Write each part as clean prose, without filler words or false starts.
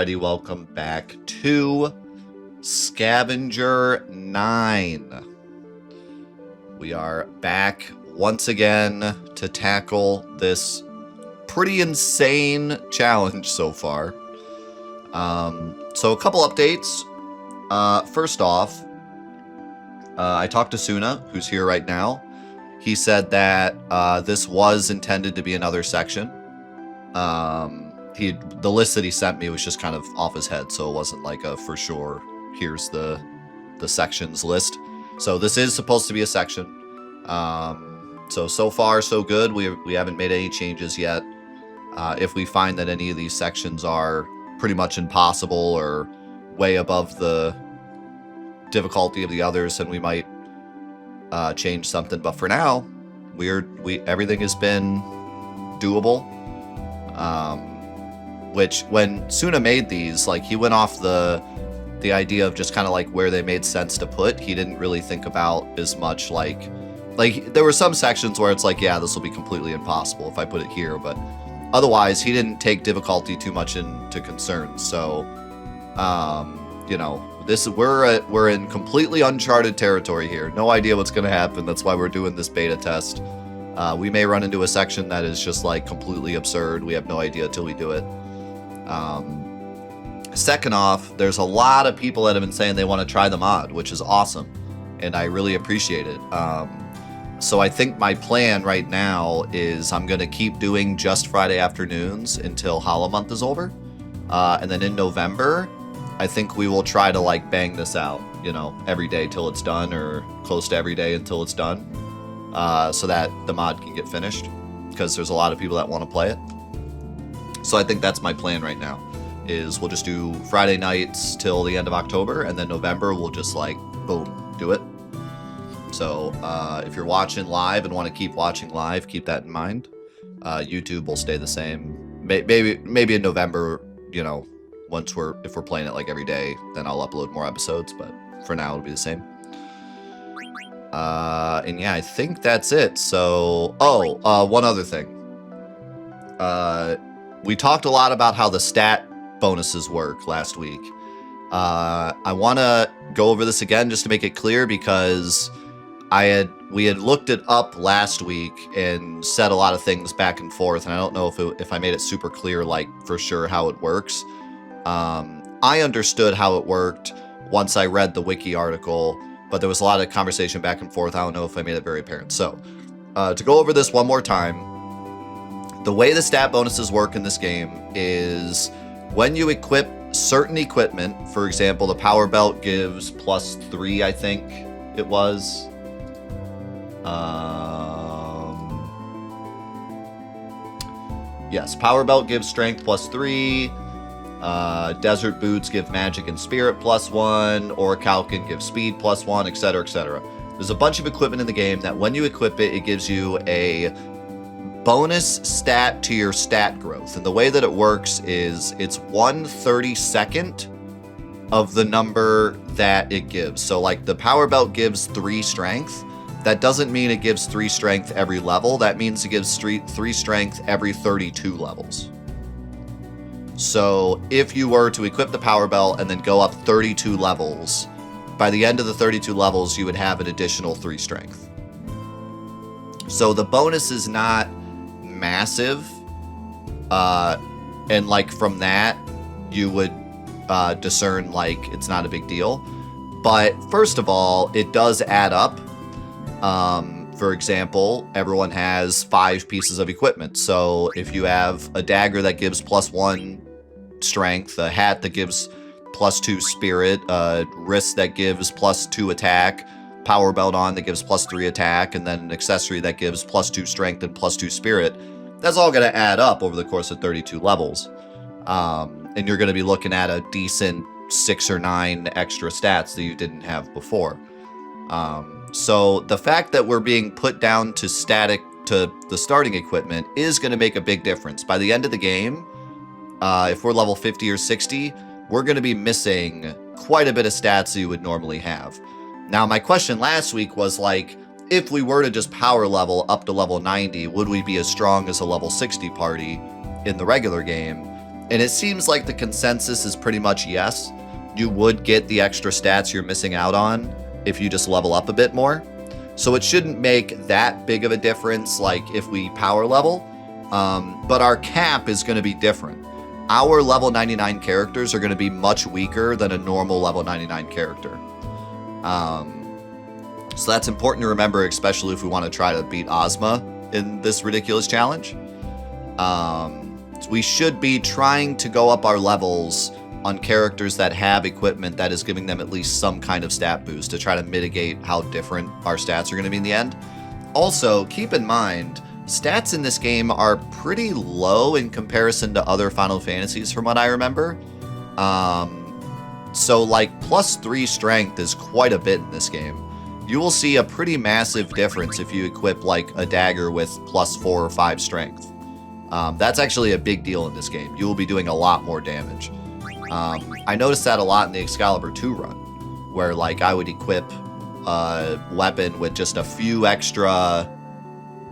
everybody. Welcome back to Scavenger 9. We are back once again to tackle this pretty insane challenge so far. So a couple updates. First off, I talked to Suna, who's here right now. He said that this was intended to be another section. The list that he sent me was just kind of off his head, so it wasn't like a for sure, here's the sections list. So this is supposed to be a section. So far so good. We haven't made any changes yet. If we find that any of these sections are pretty much impossible or way above the difficulty of the others, then we might change something. But for now, everything has been doable. Which when Suna made these, like, he went off the idea of just kind of like where they made sense to put. He didn't really think about as much like there were some sections where it's like, yeah, this will be completely impossible if I put it here, but otherwise he didn't take difficulty too much into concern. So, you know, we're in completely uncharted territory here. No idea what's going to happen. That's why we're doing this beta test. We may run into a section that is just like completely absurd. We have no idea until we do it. Second off, there's a lot of people that have been saying they want to try the mod, which is awesome, and I really appreciate it. So I think my plan right now is I'm going to keep doing just Friday afternoons until Hollow Month is over. And then in November, I think we will try to like bang this out, you know, every day till it's done, or close to every day until it's done. So that the mod can get finished, because there's a lot of people that want to play it. So I think that's my plan right now, is we'll just do Friday nights till the end of October, and then November we'll just like, boom, do it. So if you're watching live and want to keep watching live, keep that in mind. YouTube will stay the same. Maybe in November, you know, if we're playing it like every day, then I'll upload more episodes, but for now it'll be the same. And yeah, I think that's it. So, one other thing. We talked a lot about how the stat bonuses work last week. I want to go over this again just to make it clear, because we had looked it up last week and said a lot of things back and forth, and I don't know if I made it super clear, like for sure how it works. I understood how it worked once I read the wiki article, but there was a lot of conversation back and forth. I don't know if I made it very apparent. So, to go over this one more time, the way the stat bonuses work in this game is when you equip certain equipment, for example, the power belt gives +3, I think it was. Yes, power belt gives strength +3. Desert boots give magic and spirit +1, Orichalcon gives speed +1, etc., etc. There's a bunch of equipment in the game that when you equip it, it gives you a bonus stat to your stat growth. And the way that it works is it's 1/32 of the number that it gives. So like the power belt gives 3 strength. That doesn't mean it gives 3 strength every level. That means it gives 3 strength every 32 levels. So if you were to equip the power belt and then go up 32 levels, by the end of the 32 levels, you would have an additional 3 strength. So the bonus is not massive. And like from that, you would discern like it's not a big deal. But first of all, it does add up. For example, everyone has 5 pieces of equipment. So if you have a dagger that gives +1 strength, a hat that gives +2 spirit, a wrist that gives +2 attack, power belt on that gives +3 attack, and then an accessory that gives +2 strength and +2 spirit, that's all going to add up over the course of 32 levels. And you're going to be looking at a decent 6 or 9 extra stats that you didn't have before. So the fact that we're being put down to the starting equipment is going to make a big difference. By the end of the game, if we're level 50 or 60, we're going to be missing quite a bit of stats that you would normally have. Now, my question last week was like, if we were to just power level up to level 90, would we be as strong as a level 60 party in the regular game? And it seems like the consensus is pretty much yes. You would get the extra stats you're missing out on if you just level up a bit more. So it shouldn't make that big of a difference like if we power level. But our cap is going to be different. Our level 99 characters are going to be much weaker than a normal level 99 character. So that's important to remember, especially if we want to try to beat Ozma in this ridiculous challenge. So we should be trying to go up our levels on characters that have equipment that is giving them at least some kind of stat boost to try to mitigate how different our stats are going to be in the end. Also, keep in mind, stats in this game are pretty low in comparison to other Final Fantasies from what I remember. So like +3 strength is quite a bit in this game. You will see a pretty massive difference if you equip like a dagger with +4 or 5 strength. That's actually a big deal in this game. You will be doing a lot more damage. I noticed that a lot in the Excalibur 2 run, where like I would equip a weapon with just a few extra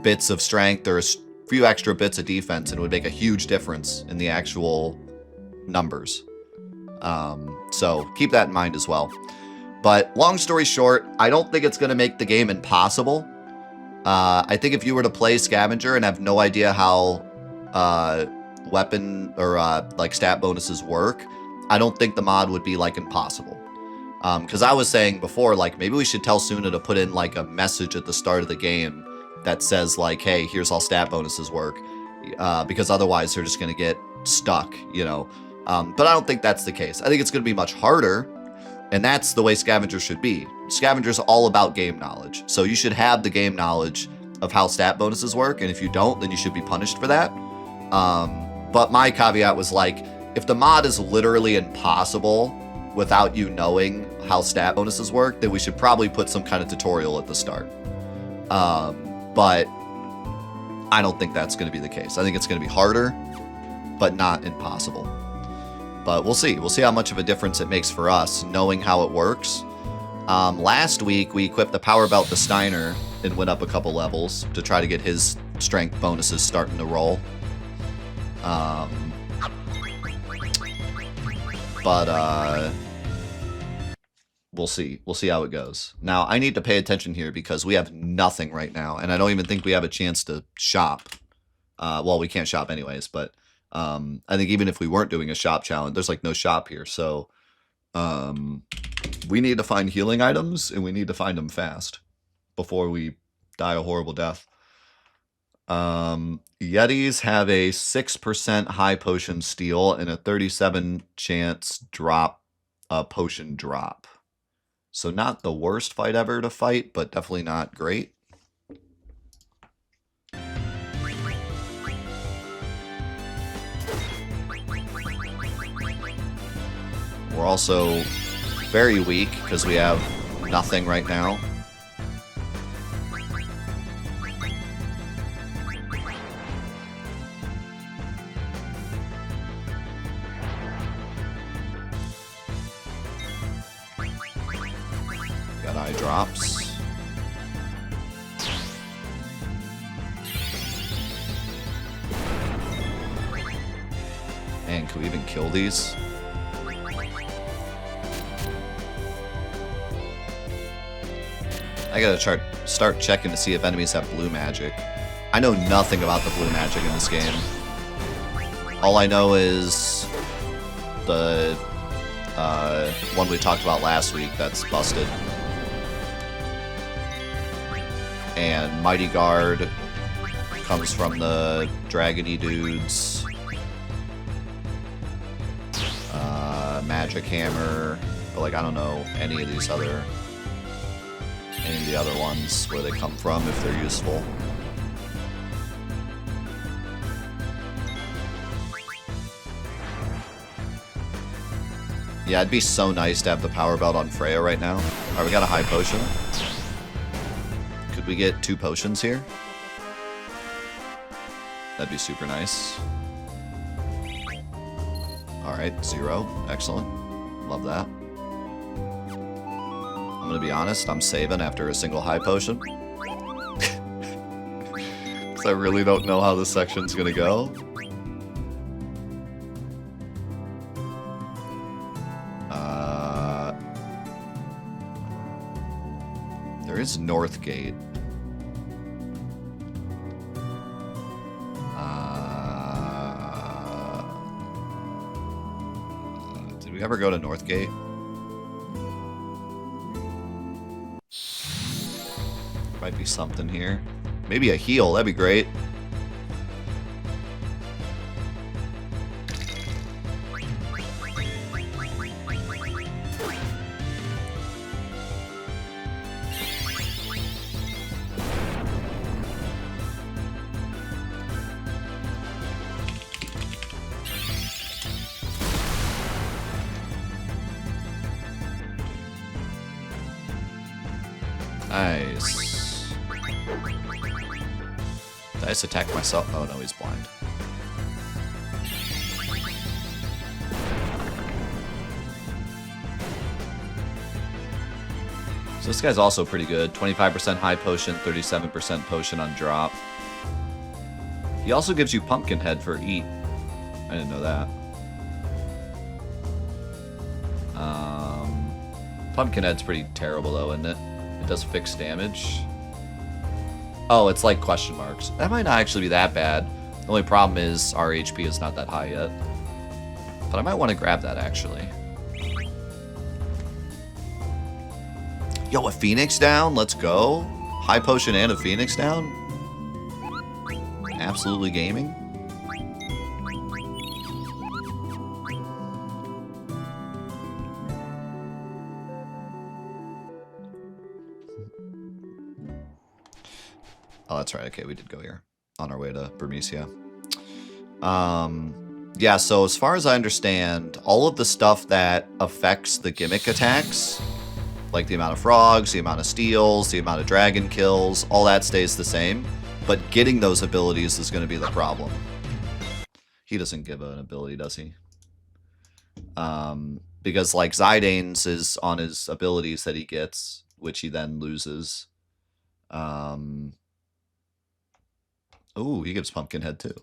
bits of strength or a few extra bits of defense, and it would make a huge difference in the actual numbers. So keep that in mind as well. But long story short, I don't think it's going to make the game impossible. I think if you were to play Scavenger and have no idea how weapon or like stat bonuses work, I don't think the mod would be like impossible. Because I was saying before, like maybe we should tell Suna to put in like a message at the start of the game that says like, hey, here's how stat bonuses work. Because otherwise they're just going to get stuck, you know. But I don't think that's the case. I think it's going to be much harder. And that's the way Scavenger should be. Scavenger's all about game knowledge. So you should have the game knowledge of how stat bonuses work. And if you don't, then you should be punished for that. But my caveat was like, if the mod is literally impossible without you knowing how stat bonuses work, then we should probably put some kind of tutorial at the start. But I don't think that's going to be the case. I think it's going to be harder, but not impossible. But we'll see. We'll see how much of a difference it makes for us, knowing how it works. Last week, we equipped the Power Belt to Steiner and went up a couple levels to try to get his strength bonuses starting to roll. But we'll see. We'll see how it goes. Now, I need to pay attention here because we have nothing right now, and I don't even think we have a chance to shop. Well, we can't shop anyways, but I think even if we weren't doing a shop challenge, there's like no shop here. So we need to find healing items, and we need to find them fast before we die a horrible death. Yetis have a 6% high potion steal and a 37 chance drop potion drop. So not the worst fight ever to fight, but definitely not great. We're also very weak because we have nothing right now. Got eye drops. And can we even kill these? I gotta start checking to see if enemies have blue magic. I know nothing about the blue magic in this game. All I know is the one we talked about last week that's busted. And Mighty Guard comes from the dragony dudes. Magic Hammer, but like I don't know any of the other ones where they come from if they're useful. Yeah, it'd be so nice to have the power belt on Freya right now. Alright, we got a high potion. Could we get 2 potions here? That'd be super nice. Alright, 0. Excellent. Love that. I'm gonna be honest, I'm saving after a single high potion. Because I really don't know how this section's gonna go. Where's Northgate? Did we ever go to Northgate? Might be something here. Maybe a heal, that'd be great. Nice. Did I just attack myself? Oh no, he's blind. So this guy's also pretty good. 25% high potion, 37% potion on drop. He also gives you pumpkin head for eat. I didn't know that. Pumpkinhead's pretty terrible though, isn't it? It does fixed damage. Oh, it's like question marks. That might not actually be that bad. The only problem is our HP is not that high yet. But I might want to grab that actually. Yo, a Phoenix down? Let's go. High potion and a Phoenix down? Absolutely gaming. Oh, that's right. Okay, we did go here on our way to Burmecia. Yeah, so as far as I understand, all of the stuff that affects the gimmick attacks, like the amount of frogs, the amount of steals, the amount of dragon kills, all that stays the same. But getting those abilities is going to be the problem. He doesn't give an ability, does he? Because like Zydane's is on his abilities that he gets, which he then loses. Oh, he gives Pumpkinhead too.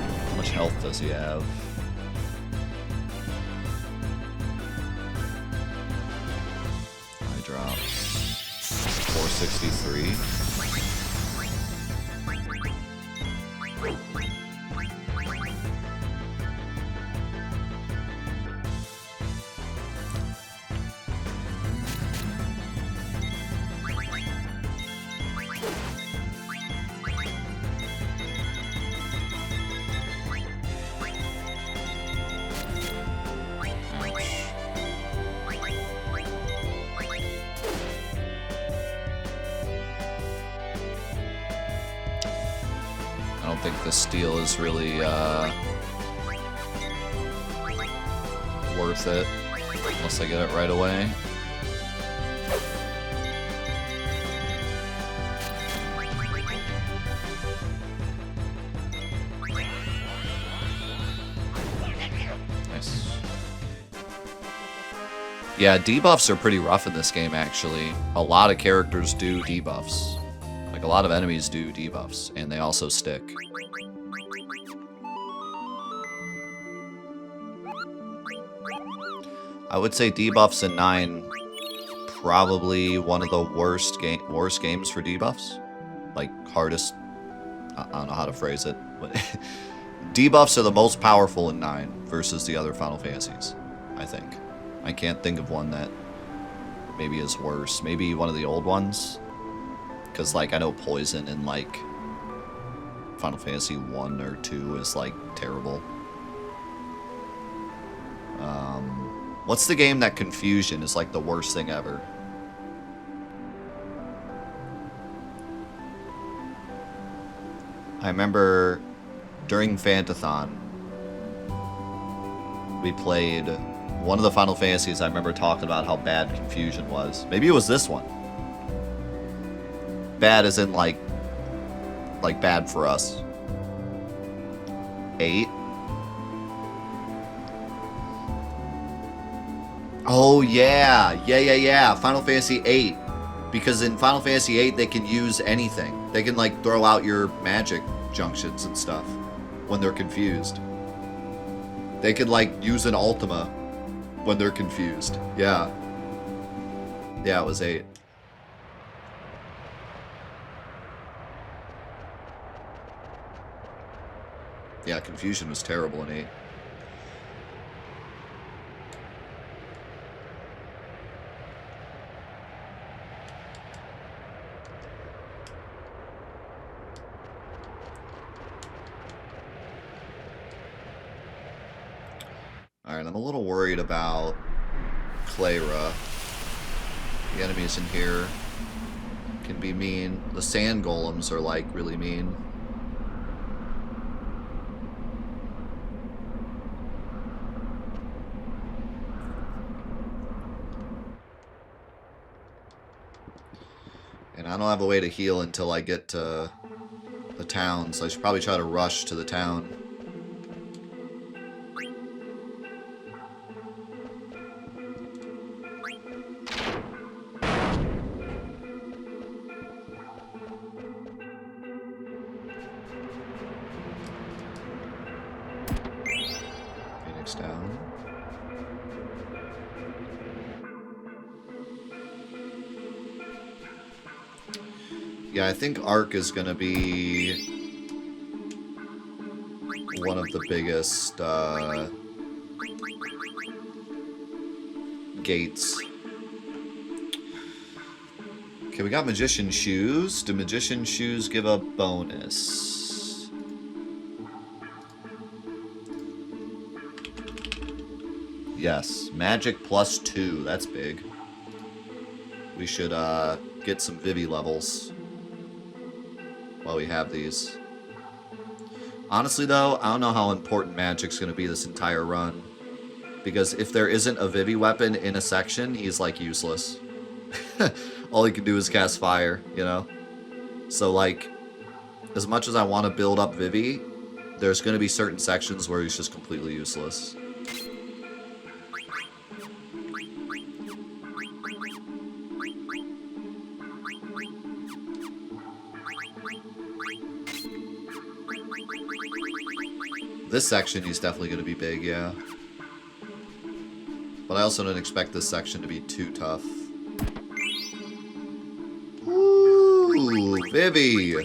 How much health does he have? I drop 463. I don't think the steal is really worth it unless I get it right away. Nice. Yeah, debuffs are pretty rough in this game, actually. A lot of characters do debuffs. Like, a lot of enemies do debuffs, and they also stick. I would say debuffs in 9 probably one of the worst games for debuffs. Like, hardest... I don't know how to phrase it, but... debuffs are the most powerful in 9 versus the other Final Fantasies, I think. I can't think of one that maybe is worse. Maybe one of the old ones. Because, like, I know Poison in, like, Final Fantasy 1 or 2 is, like, terrible. What's the game that Confusion is, like, the worst thing ever? I remember during Fantathon, we played one of the Final Fantasies. I remember talking about how bad Confusion was. Maybe it was this one. Bad as in, like bad for us. 8? Oh, yeah. Yeah. Final Fantasy 8. Because in Final Fantasy 8, they can use anything. They can, like, throw out your magic junctions and stuff when they're confused. They could, like, use an Ultima when they're confused. Yeah. Yeah, it was 8. Yeah, confusion was terrible in 8. Alright, I'm a little worried about Clara. The enemies in here can be mean. The sand golems are, like, really mean. And I don't have a way to heal until I get to the town, so I should probably try to rush to the town. Phoenix down. Yeah, I think Arc is going to be one of the biggest gates. Okay, we got Magician Shoes. Do Magician Shoes give a bonus? Yes, Magic +2. That's big. We should get some Vivi levels while we have these. Honestly, though, I don't know how important Magic's going to be this entire run. Because if there isn't a Vivi weapon in a section, he's, like, useless. All he can do is cast fire, you know? So, like, as much as I want to build up Vivi, there's going to be certain sections where he's just completely useless. This section, he's definitely going to be big, yeah. But I also don't expect this section to be too tough. Ooh, Vivi!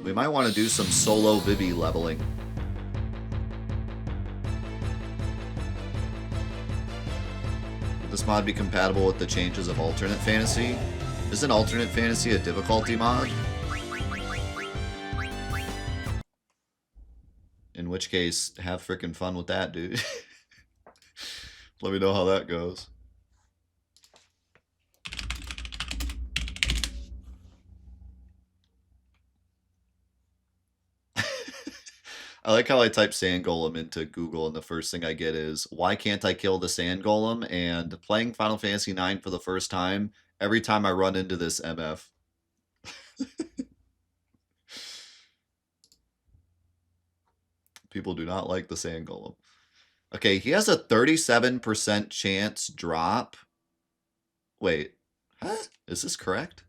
We might want to do some solo Vivi leveling. Would this mod be compatible with the changes of Alternate Fantasy? Isn't Alternate Fantasy a difficulty mod? In which case, have frickin' fun with that, dude. Let me know how that goes. I like how I type sand golem into Google and the first thing I get is, why can't I kill the sand golem? And playing Final Fantasy IX for the first time, every time I run into this MF. People do not like the sand golem. Okay, he has a 37% chance drop. Wait, huh? Is this correct?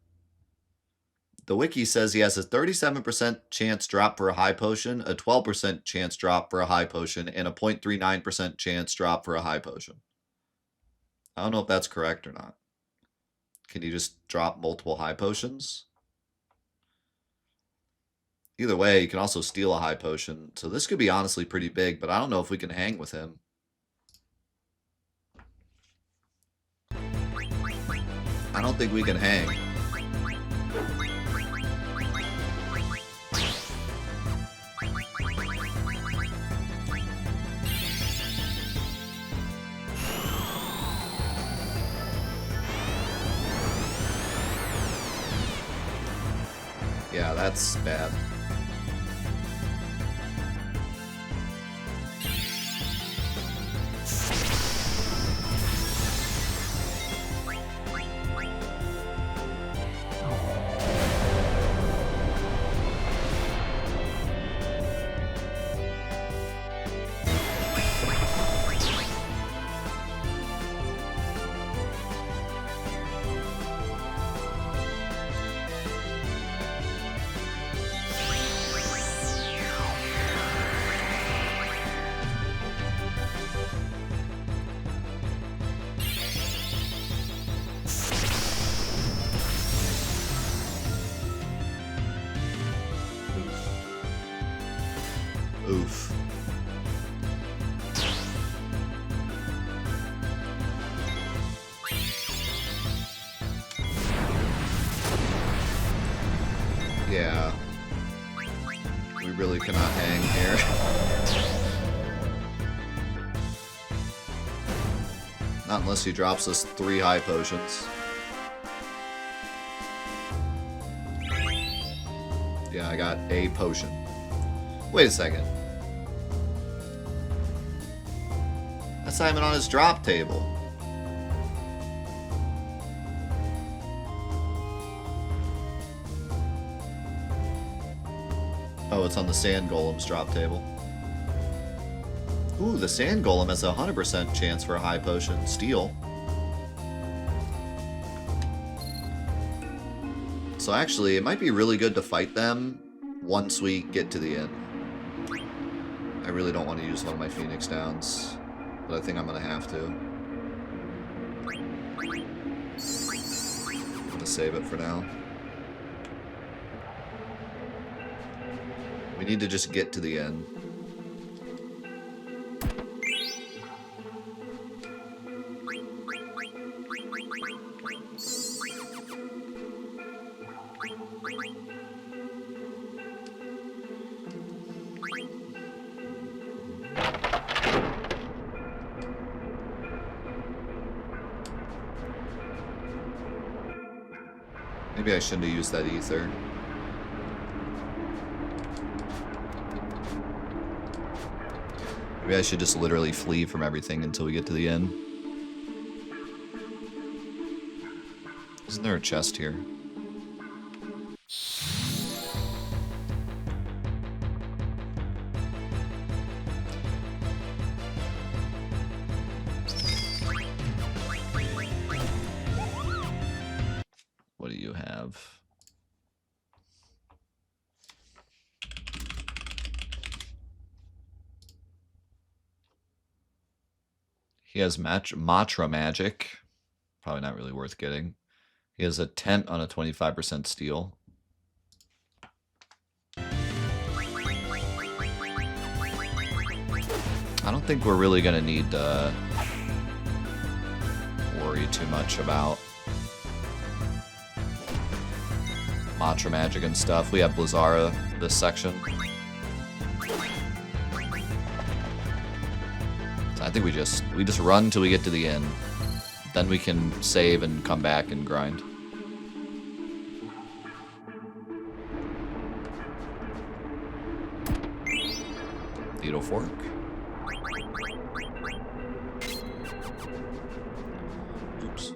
The wiki says he has a 37% chance drop for a high potion, a 12% chance drop for a high potion, and a 0.39% chance drop for a high potion. I don't know if that's correct or not. Can you just drop multiple high potions? Either way, you can also steal a high potion. So this could be honestly pretty big, but I don't know if we can hang with him. I don't think we can hang. Yeah, that's bad. Yeah. We really cannot hang here. Not unless he drops us 3 high potions. Yeah, I got a potion. Wait a second. That's not even on his drop table. Oh, it's on the Sand Golem's drop table. Ooh, the Sand Golem has a 100% chance for a high potion. Steel. So actually, it might be really good to fight them once we get to the end. I really don't want to use one of my Phoenix Downs, but I think I'm going to have to. I'm going to save it for now. We need to just get to the end. Maybe I shouldn't have used that ether. Maybe I should just literally flee from everything until we get to the end. Isn't there a chest here? What do you have? He has Matra Magic. Probably not really worth getting. He has a tent on a 25% steel. I don't think we're really going to need to worry too much about Matra Magic and stuff. We have Blizzara this section. So I think we just run till we get to the end. Then we can save and come back and grind. Needle Fork. Oops.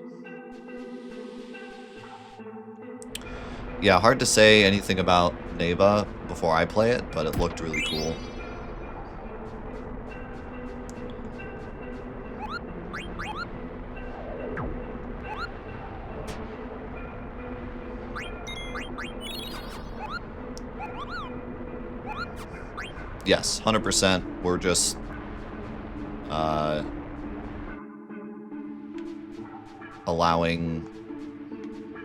Yeah, hard to say anything about Neva before I play it, but it looked really cool. Yes, 100%. We're just allowing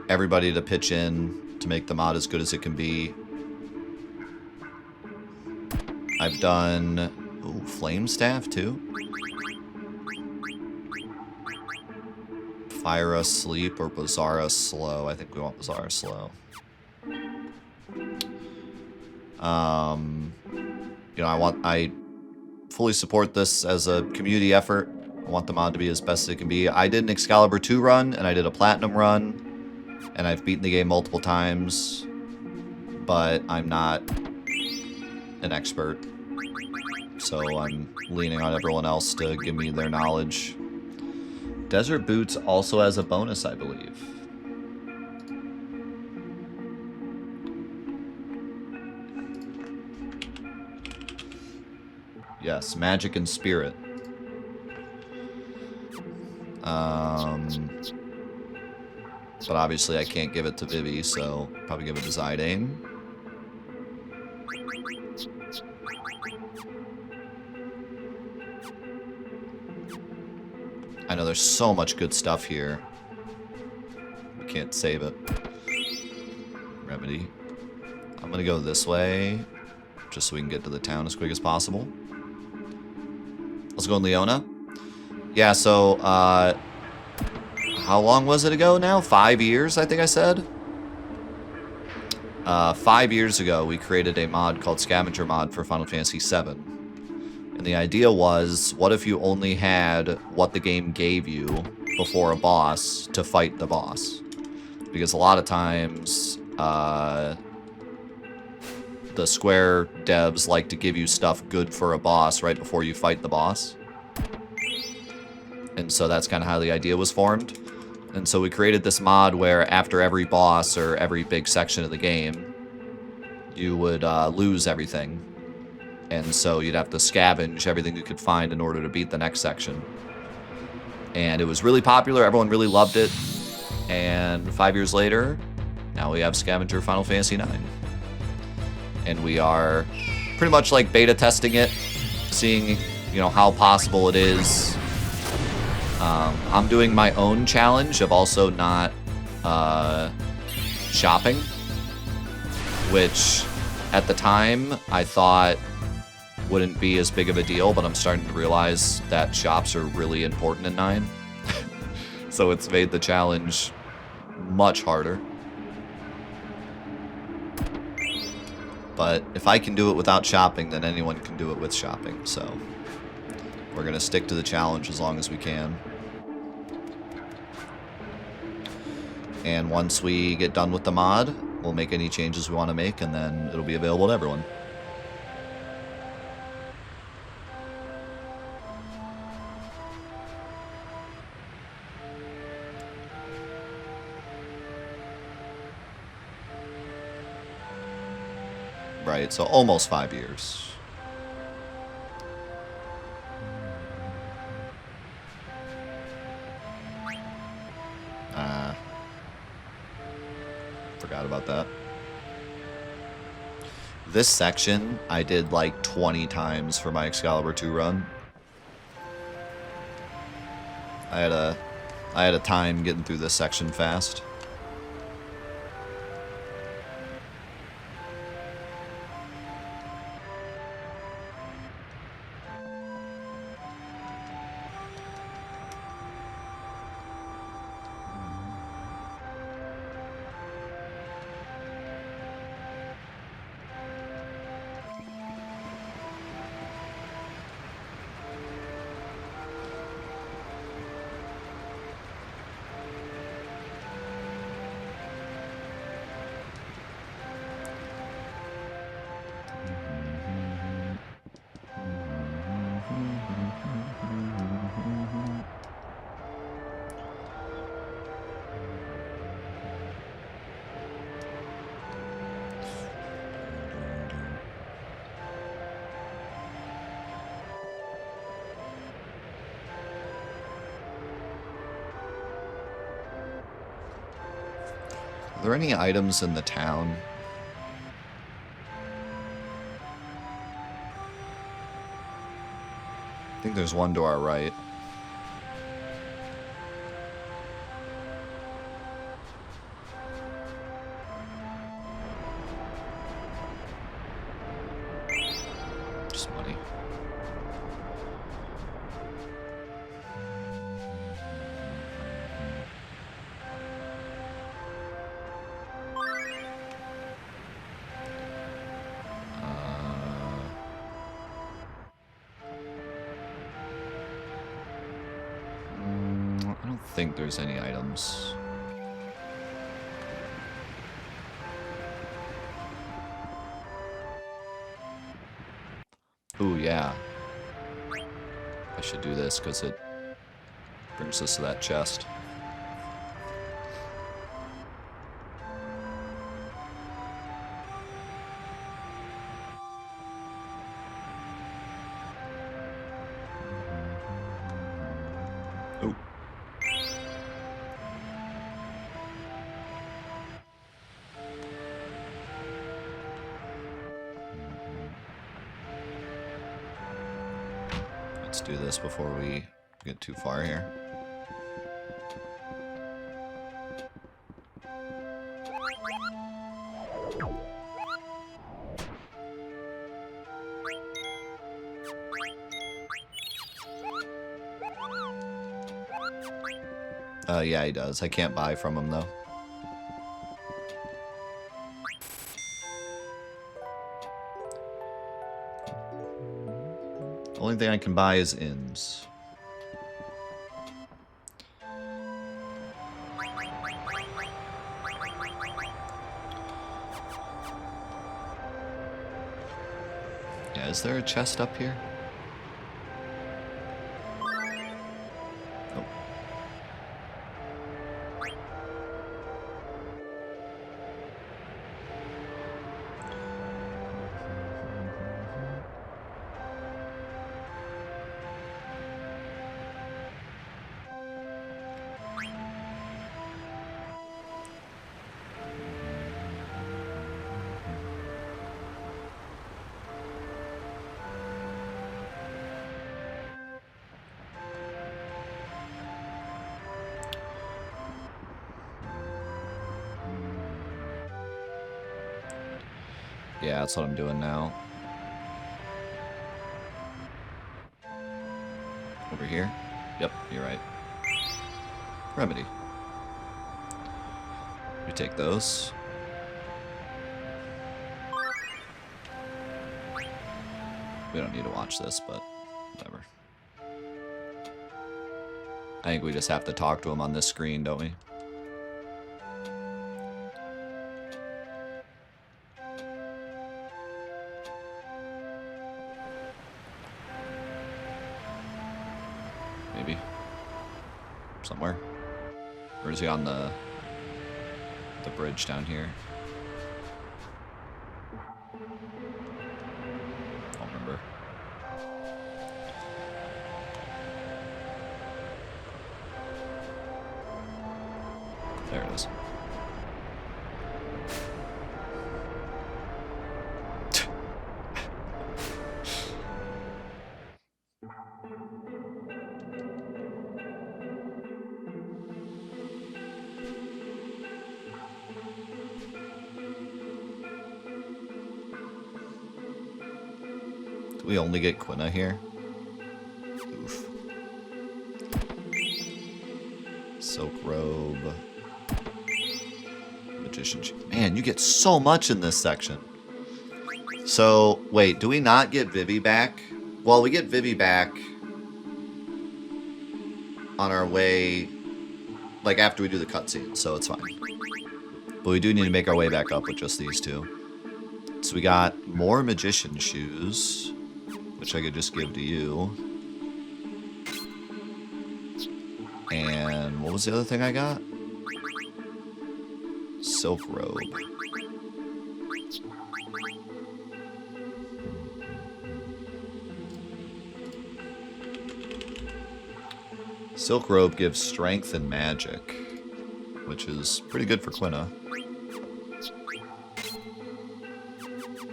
everybody to pitch in to make the mod as good as it can be. I've done Flame Staff too. Fire Us Sleep or Blizzara Slow. I think we want Blizzara Slow. You know, I fully support this as a community effort. I want the mod to be as best as it can be. I did an Excalibur 2 run, and I did a Platinum run, and I've beaten the game multiple times, but I'm not an expert. So I'm leaning on everyone else to give me their knowledge. Desert Boots also has a bonus, I believe. Yes, Magic and Spirit. But obviously I can't give it to Vivi, so probably give it to Zidane. I know there's so much good stuff here. We can't save it. Remedy. I'm gonna go this way, just so we can get to the town as quick as possible. Let's go in Leona. Yeah, so, how long was it ago now? 5 years, I think I said? 5 years ago, we created a mod called Scavenger mod for Final Fantasy VII. And the idea was, what if you only had what the game gave you before a boss to fight the boss? Because a lot of times, the Square devs like to give you stuff good for a boss right before you fight the boss. And so that's kind of how the idea was formed. And so we created this mod where after every boss or every big section of the game, you would lose everything. And so you'd have to scavenge everything you could find in order to beat the next section. And it was really popular. Everyone really loved it. And 5 years later, now we have Scavenger Final Fantasy IX. And we are pretty much like beta testing it, seeing, you know, how possible it is. I'm doing my own challenge of also not shopping, which at the time I thought wouldn't be as big of a deal, but I'm starting to realize that shops are really important in 9. So it's made the challenge much harder. But if I can do it without shopping, then anyone can do it with shopping, so we're going to stick to the challenge as long as we can. And once we get done with the mod, we'll make any changes we want to make, and then it'll be available to everyone. Right, so almost 5 years. Forgot about that. This section I did like 20 times for my Excalibur 2 run. I had a time getting through this section fast. Are there any items in the town? I think there's one to our right. Just money. I don't think there's any items. Ooh, yeah. I should do this because it brings us to that chest. Ooh. Let's do this before we get too far here. Yeah, he does. I can't buy from him, though. Only thing I can buy is inns. Yeah, is there a chest up here? Nope. Yeah, that's what I'm doing now. Over here? Yep, you're right. Remedy. We take those. We don't need to watch this, but whatever. I think we just have to talk to him on this screen, don't we? Maybe. Somewhere. Or is he on the bridge down here? Don't remember. There it is. Do we only get Quina here? Oof. Silk robe. Magician. Man, you get so much in this section. So, wait, do we not get Vivi back? Well, we get Vivi back on our way, like after we do the cutscene, so it's fine. But we do need to make our way back up with just these two. So we got more magician shoes, which I could just give to you. And what was the other thing I got? Silk robe. Silk robe gives strength and magic, which is pretty good for Quina.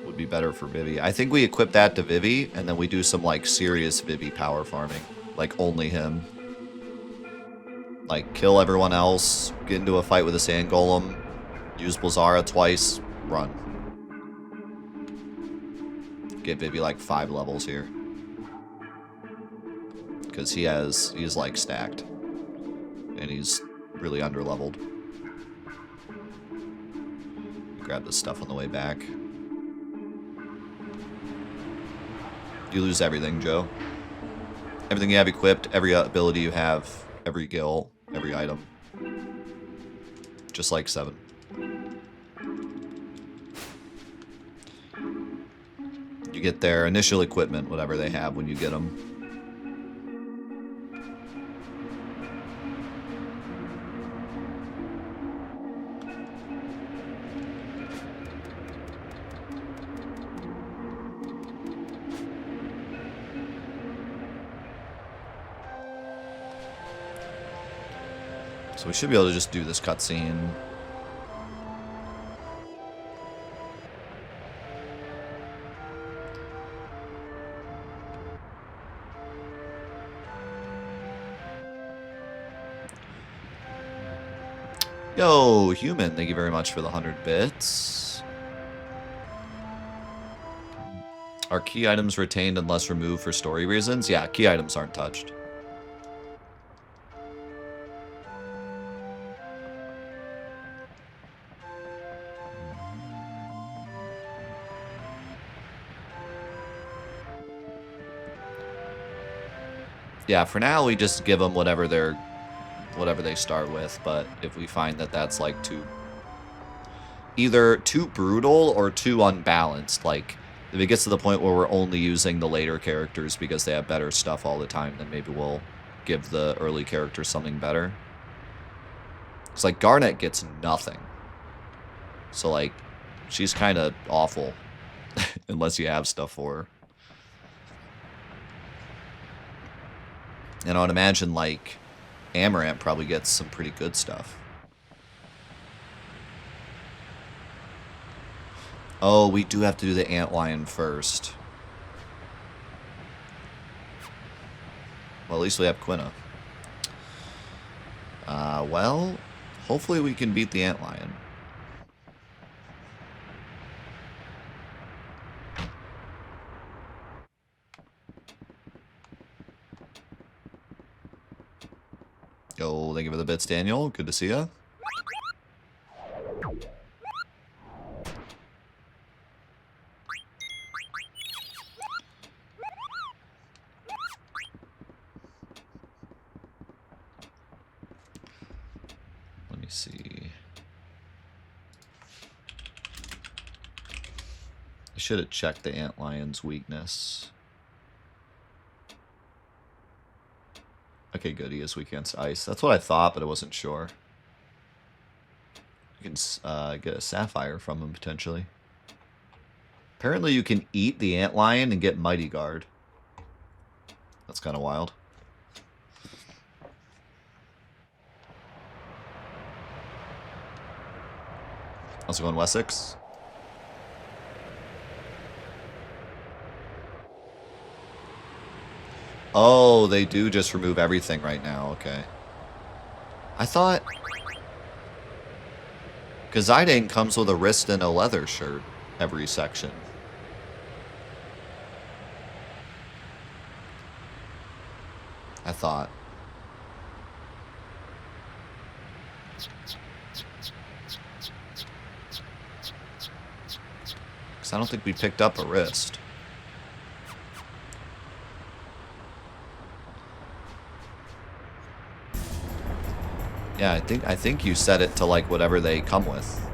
Would be better for Vivi. I think we equip that to Vivi, and then we do some like serious Vivi power farming, like only him. Like kill everyone else, get into a fight with a sand golem, use Blazara twice, run. Get Vivi like 5 levels here. Because he's like stacked. And he's really under-leveled. Grab this stuff on the way back. You lose everything, Joe. Everything you have equipped, every ability you have, every gil, every item. Just like 7. You get their initial equipment, whatever they have when you get them. So we should be able to just do this cutscene. Yo, human, thank you very much for the 100 bits. Are key items retained unless removed for story reasons? Yeah, key items aren't touched. Yeah, for now we just give them whatever they start with, but if we find that that's like either too brutal or too unbalanced, like if it gets to the point where we're only using the later characters because they have better stuff all the time, then maybe we'll give the early characters something better. It's like Garnet gets nothing. So like she's kind of awful unless you have stuff for her. And I would imagine like Amaranth probably gets some pretty good stuff. Oh, we do have to do the Antlion first. Well, at least we have Quina. Well, hopefully we can beat the Antlion. Yo, thank you for the bits, Daniel. Good to see ya. Let me see. I should have checked the Antlion's weakness. Okay, good. He is weak against ice. That's what I thought, but I wasn't sure. You can get a Sapphire from him, potentially. Apparently you can eat the Antlion and get Mighty Guard. That's kind of wild. How's it going, Wessex? Oh, they do just remove everything right now. Okay. I thought... because Zidane comes with a wrist and a leather shirt every section. I thought. Because I don't think we picked up a wrist. Yeah, I think you set it to like whatever they come with.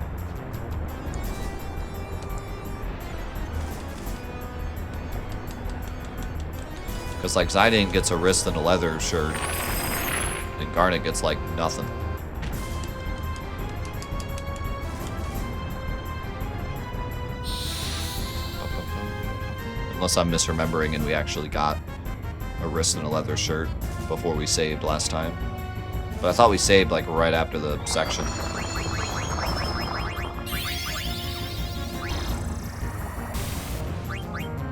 Because like Zidane gets a wrist and a leather shirt, and Garnet gets like nothing. Unless I'm misremembering and we actually got a wrist and a leather shirt before we saved last time. But I thought we saved like right after the section.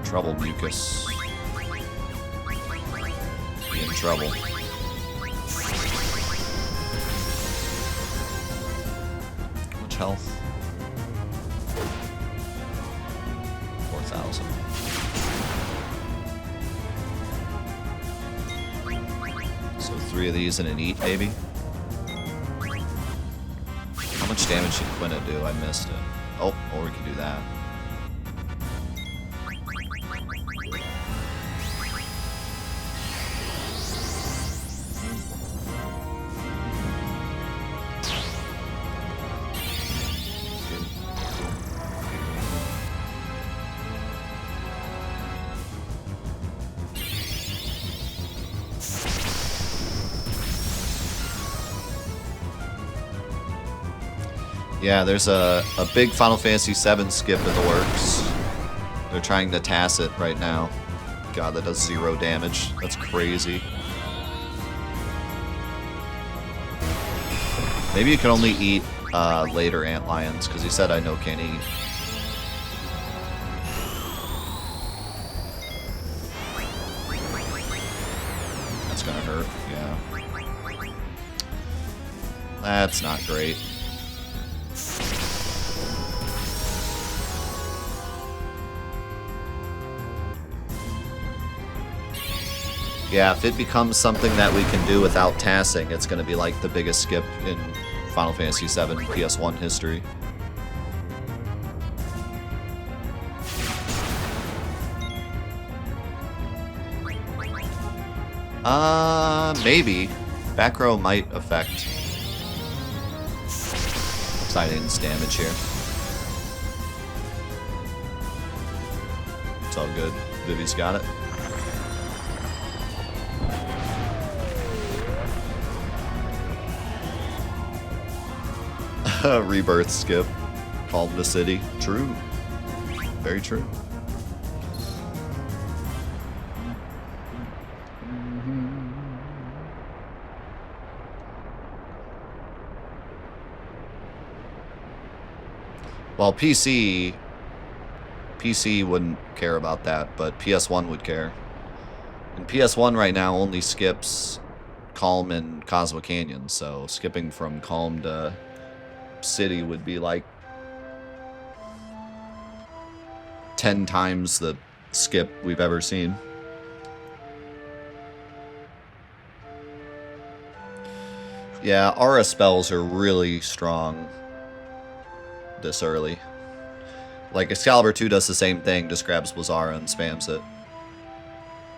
Trouble, Mucus. Be in trouble. Much health? 4,000. So 3 of these and an eat, maybe? How much damage did Quina do? I missed it. Oh, or we can do that. Yeah, there's a big Final Fantasy VII skip in the works. They're trying to TAS it right now. God, that does 0 damage. That's crazy. Maybe you can only eat later Antlions, because he said I know can't eat. That's gonna hurt, yeah. That's not great. Yeah, if it becomes something that we can do without tassing, it's going to be like the biggest skip in Final Fantasy VII PS1 history. Maybe. Back row might affect Siding's damage here. It's all good. Vivi's got it. Rebirth skip. Calm the city. True. Very true. Well, PC wouldn't care about that, but PS1 would care. And PS1 right now only skips Calm and Cosmo Canyon, so skipping from Calm to City would be like 10 times the skip we've ever seen. Yeah, aura spells are really strong this early. Like, Excalibur 2 does the same thing, just grabs Blazara and spams it.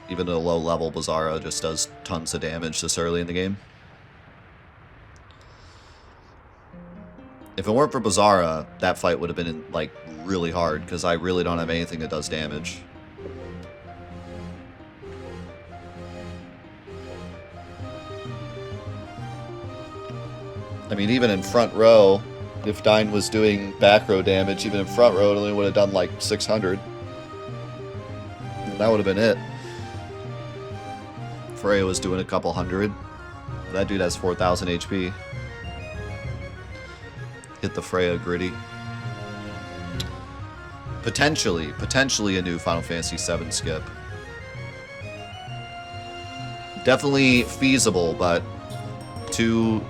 Even at a low level, Blazara just does tons of damage this early in the game. If it weren't for Blazara, that fight would have been, like, really hard, because I really don't have anything that does damage. I mean, even in front row, if Dyne was doing back row damage, even in front row, it only would have done like 600. And that would have been it. Freya was doing a couple hundred. That dude has 4,000 HP. Hit the Freya gritty. Potentially a new Final Fantasy VII skip. Definitely feasible, but too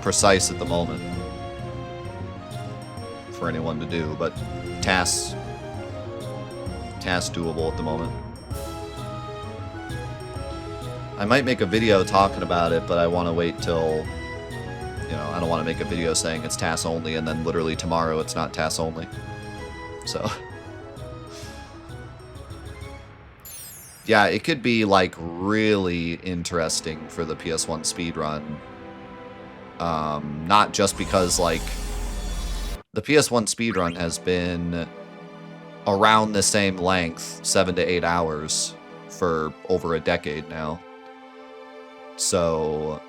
precise at the moment for anyone to do, but task doable at the moment. I might make a video talking about it, but I want to wait till, you know, I don't want to make a video saying it's task only and then literally tomorrow it's not task only. So yeah, it could be like really interesting for the PS1 speedrun. Not just because, like, the PS1 speedrun has been around the same length, 7 to 8 hours, for over a decade now. So,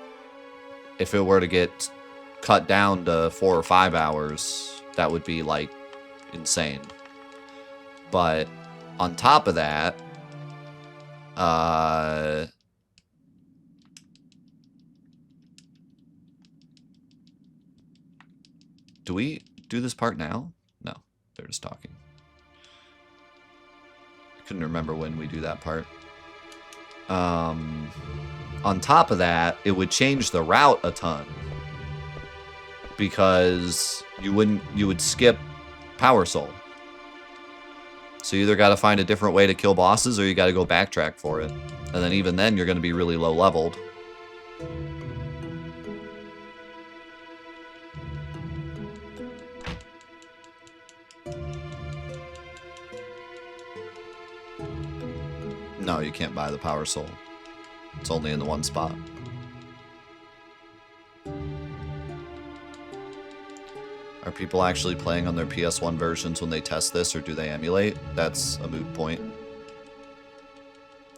if it were to get cut down to 4 or 5 hours, that would be, like, insane. But, on top of that, do we do this part now? No, they're just talking. I couldn't remember when we do that part. On top of that, it would change the route a ton. Because you would skip Power Soul. So you either got to find a different way to kill bosses or you got to go backtrack for it. And then even then, you're going to be really low leveled. No, you can't buy the Power Soul. It's only in the one spot. Are people actually playing on their PS1 versions when they test this, or do they emulate? That's a moot point.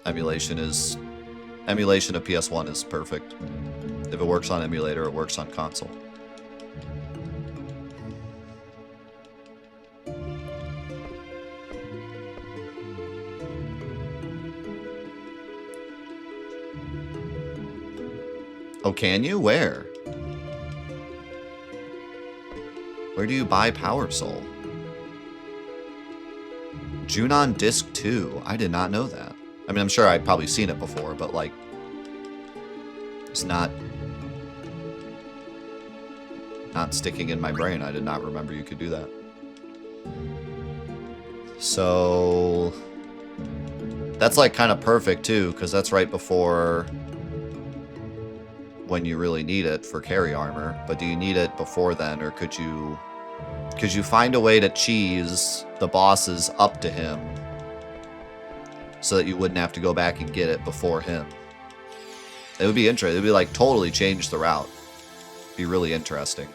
Emulation of PS1 is perfect. If it works on emulator, it works on console. Oh, can you? Where? Where do you buy Power Soul? Junon Disc 2. I did not know that. I mean, I'm sure I'd probably seen it before, but, like, it's not sticking in my brain. I did not remember you could do that. So that's, like, kind of perfect, too, because that's right before when you really need it for carry armor. But do you need it before then, or could you find a way to cheese the bosses up to him so that you wouldn't have to go back and get it before him. It would be interesting. It would be like totally change the route. Be really interesting.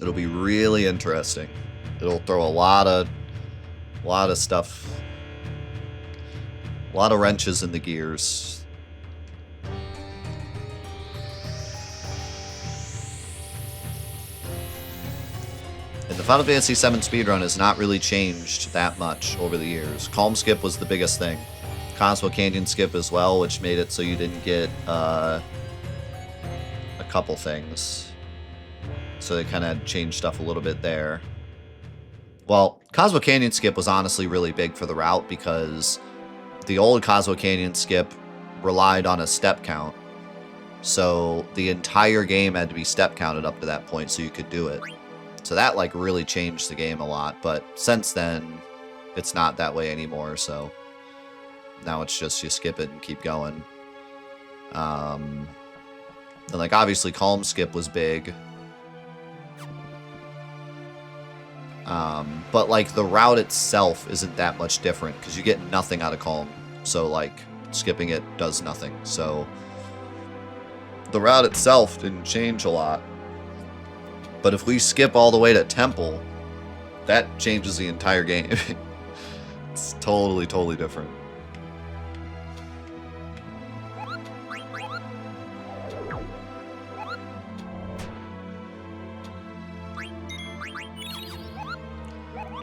It'll be really interesting. It'll throw a lot of stuff, a lot of wrenches in the gears. And the Final Fantasy VII speedrun has not really changed that much over the years. Calm skip was the biggest thing. Cosmo Canyon skip as well, which made it so you didn't get a couple things. So they kind of changed stuff a little bit there. Well, Cosmo Canyon skip was honestly really big for the route because the old Cosmo Canyon skip relied on a step count. So the entire game had to be step counted up to that point so you could do it. So that like really changed the game a lot. But since then, it's not that way anymore. So now it's just you skip it and keep going. And like obviously Calm skip was big. But like the route itself isn't that much different because you get nothing out of Calm. So like skipping it does nothing. So the route itself didn't change a lot. But if we skip all the way to Temple, that changes the entire game. It's totally, totally different.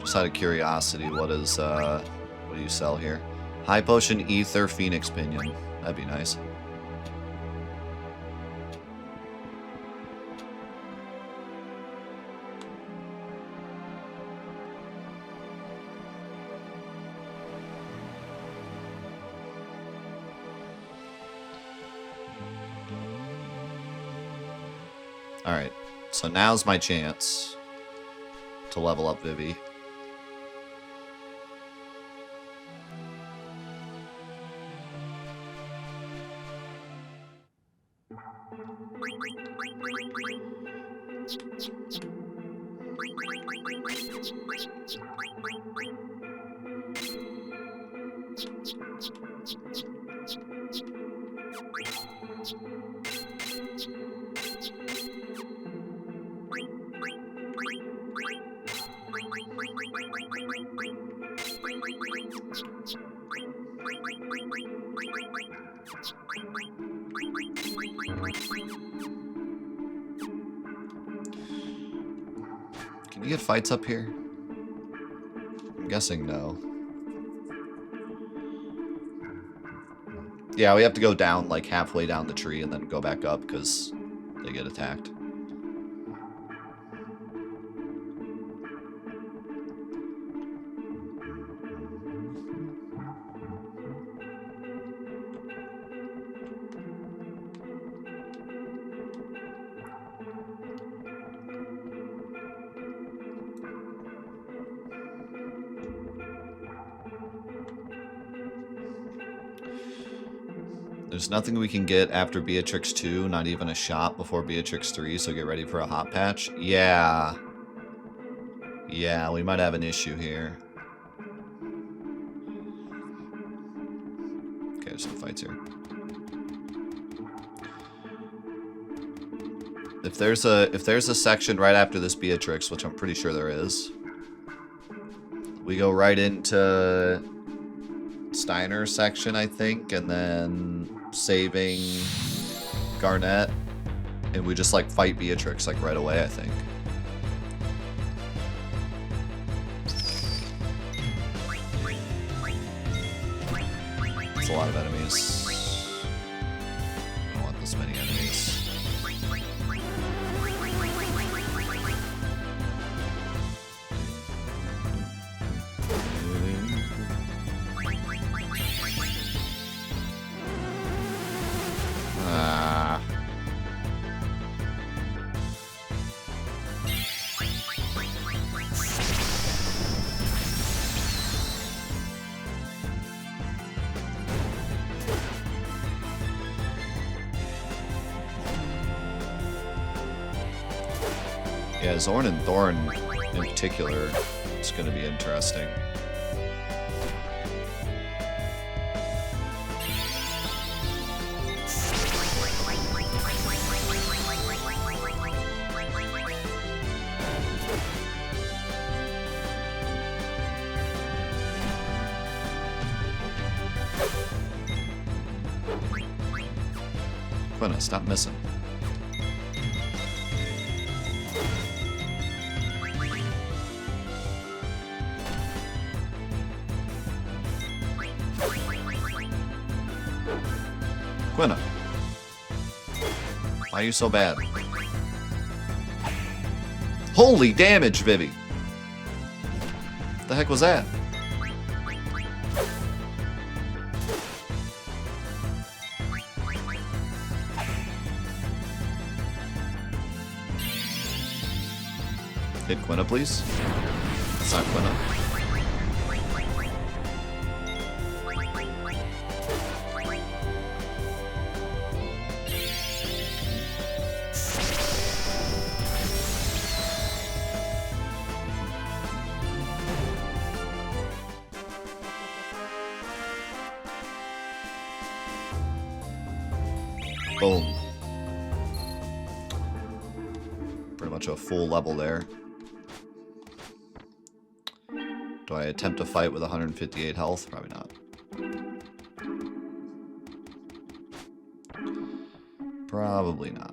Just out of curiosity, what do you sell here? High Potion, Ether, Phoenix Pinion. That'd be nice. Alright, so now's my chance to level up Vivi. Can you get fights up here? I'm guessing no. Yeah, we have to go down like halfway down the tree and then go back up because they get attacked. There's nothing we can get after Beatrix 2, not even a shop before Beatrix 3, so get ready for a hot patch. Yeah. Yeah, we might have an issue here. Okay, there's some fights here. If there's a section right after this Beatrix, which I'm pretty sure there is, we go right into Steiner's section, I think, and then saving Garnet, and we just like fight Beatrix like right away, I think. It's a lot of enemies. I don't want this many enemies. Yeah, Zorn and Thorn in particular, it's going to be interesting. Quina, stop missing. Quina. Why are you so bad? Holy damage, Vivi! What the heck was that? Hit Quina, please. That's not Quina. Boom. Pretty much a full level there. Do I attempt to fight with 158 health? Probably not. Probably not.